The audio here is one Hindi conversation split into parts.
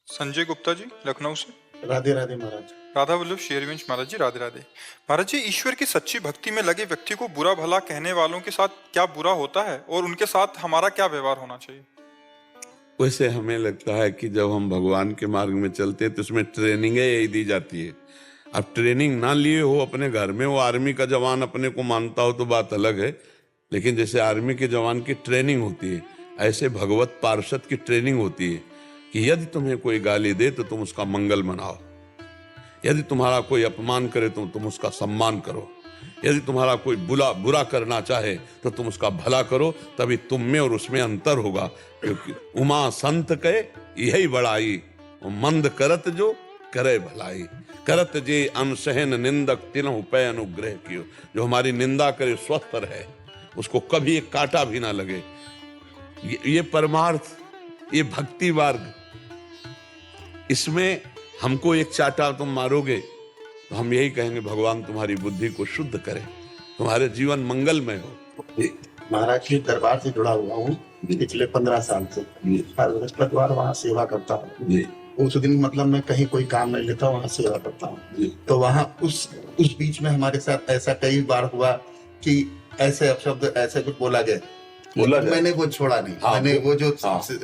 संजय गुप्ता जी, लखनऊ से। राधे राधे महाराज। राधा वल्लभ शेरविंश महाराज जी, राधे राधे। महाराज जी, ईश्वर की सच्ची भक्ति में लगे व्यक्ति को बुरा भला कहने वालों के साथ क्या बुरा होता है और उनके साथ हमारा क्या व्यवहार होना चाहिए? वैसे हमें लगता है कि जब हम भगवान के मार्ग में चलते हैं तो उसमें ट्रेनिंग यही दी जाती है। अब ट्रेनिंग ना लिए हो अपने घर में, वो आर्मी का जवान अपने को मानता हो तो बात अलग है, लेकिन जैसे आर्मी के जवान की ट्रेनिंग होती है, ऐसे भगवत पार्षद की ट्रेनिंग होती है कि यदि तुम्हें कोई गाली दे तो तुम उसका मंगल मनाओ, यदि तुम्हारा कोई अपमान करे तो तुम उसका सम्मान करो, यदि तुम्हारा कोई बुरा करना चाहे तो तुम उसका भला करो, तभी तुम में और उसमें अंतर होगा। क्योंकि उमा संत कहे यही बड़ाई, मंद करत जो करे भलाई, करत जे अनसहन निंदक तिन्हु पै अनुग्रह कियो। जो हमारी निंदा करे स्वस्थ रहे, उसको कभी एक कांटा भी ना लगे। ये परमार्थ, ये भक्ति मार्ग, इसमें हमको एक चाटा तुम मारोगे तो हम यही कहेंगे भगवान तुम्हारी बुद्धि को शुद्ध करे, तुम्हारे जीवन मंगलमय हो। महाराज के दरबार से जुड़ा हुआ हूँ पिछले 15 साल से। हर बृहस्पतिवार वहाँ सेवा करता हूँ। उस दिन मतलब मैं कहीं कोई काम नहीं लेता, वहाँ सेवा करता हूँ। तो वहाँ उस बीच में हमारे साथ ऐसा कई बार हुआ कि ऐसे अपशब्द ऐसे कुछ बोला गया, मैंने वो छोड़ा नहीं। मैंने वो जो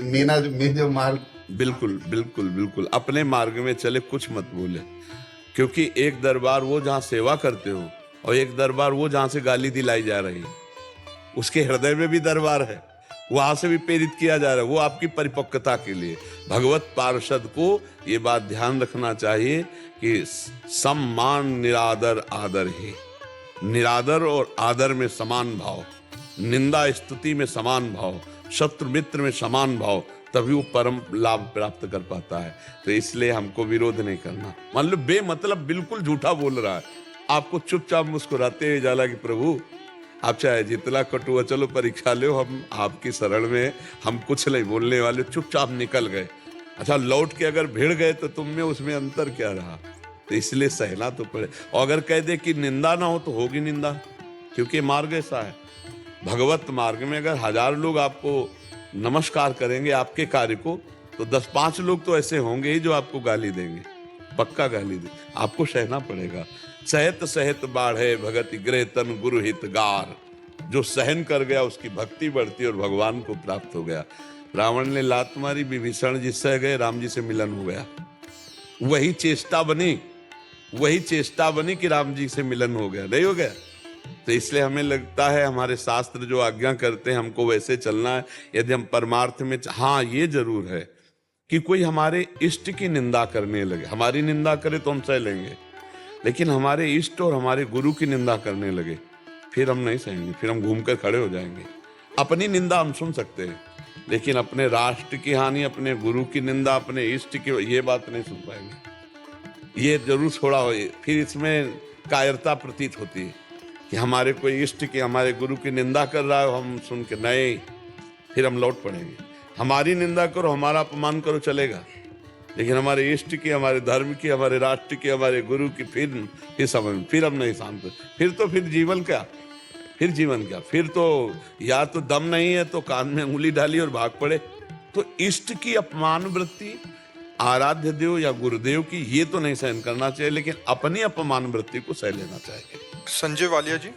मेरा जो मार्ग, बिल्कुल बिल्कुल बिल्कुल अपने मार्ग में चले, कुछ मत बोले। क्योंकि एक दरबार वो जहाँ सेवा करते हो और एक दरबार वो जहाँ से गाली दिलाई जा रही है, उसके हृदय में भी दरबार है, वहां से भी प्रेरित किया जा रहा है। वो आपकी परिपक्वता के लिए। भगवत पार्षद को ये बात ध्यान रखना चाहिए कि सम्मान निरादर आदर ही, निरादर और आदर में समान भाव, निंदा स्तुति में समान भाव, शत्रु मित्र में समान भाव, तभी वो परम लाभ प्राप्त कर पाता है। तो इसलिए हमको विरोध नहीं करना। मान लो बेमतलब बिल्कुल झूठा बोल रहा है, आपको चुपचाप मुस्कुराते हुए जाला कि प्रभु आप चाहे जितना कटुआ चलो परीक्षा लो, हम आपकी शरण में, हम कुछ नहीं बोलने वाले, चुपचाप निकल गए। अच्छा, लौट के अगर भिड़ गए तो तुम में उसमें अंतर क्या रहा? तो इसलिए सहना तो पड़े। और अगर कह दे कि निंदा ना हो तो होगी निंदा, क्योंकि मार्ग ऐसा है। भगवत मार्ग में अगर 1000 लोग आपको नमस्कार करेंगे आपके कार्य को, तो 10-5 लोग तो ऐसे होंगे ही जो आपको गाली देंगे, पक्का गाली दे, आपको सहना पड़ेगा। सहत सहत बाढ़े भगति गृह तन गुरु हितगार। जो सहन कर गया उसकी भक्ति बढ़ती और भगवान को प्राप्त हो गया। रावण ने लात मारी, विभीषण जी सह गए, राम जी से मिलन हो गया। वही चेष्टा बनी कि राम जी से मिलन हो गया, नहीं हो गया? तो इसलिए हमें लगता है हमारे शास्त्र जो आज्ञा करते हैं हमको वैसे चलना है। यदि हम परमार्थ में, हाँ ये जरूर है कि कोई हमारे इष्ट की निंदा करने लगे, हमारी निंदा करे तो हम सह लेंगे, लेकिन हमारे इष्ट और हमारे गुरु की निंदा करने लगे फिर हम नहीं सहेंगे, फिर हम घूमकर खड़े हो जाएंगे। अपनी निंदा हम सुन सकते हैं, लेकिन अपने राष्ट्र की हानि, अपने गुरु की निंदा, अपने इष्ट की, ये बात नहीं सुन पाएंगे। ये जरूर छोड़ा हो, फिर इसमें कायरता प्रतीत होती है कि हमारे कोई इष्ट की, हमारे गुरु की निंदा कर रहा है, हम सुन के नहीं, फिर हम लौट पड़ेंगे। हमारी निंदा करो, हमारा अपमान करो, चलेगा, लेकिन हमारे इष्ट की, हमारे धर्म की, हमारे राष्ट्र की, हमारे गुरु की फिर समझ, फिर हम नहीं शांत। फिर जीवन क्या, फिर तो या तो दम नहीं है तो कान में उंगली डाली और भाग पड़े। तो इष्ट की अपमान वृत्ति, आराध्य देव या गुरुदेव की, ये तो नहीं सहन करना चाहिए, लेकिन अपनी अपमान वृत्ति को सह लेना चाहिए। संजय वालिया जी।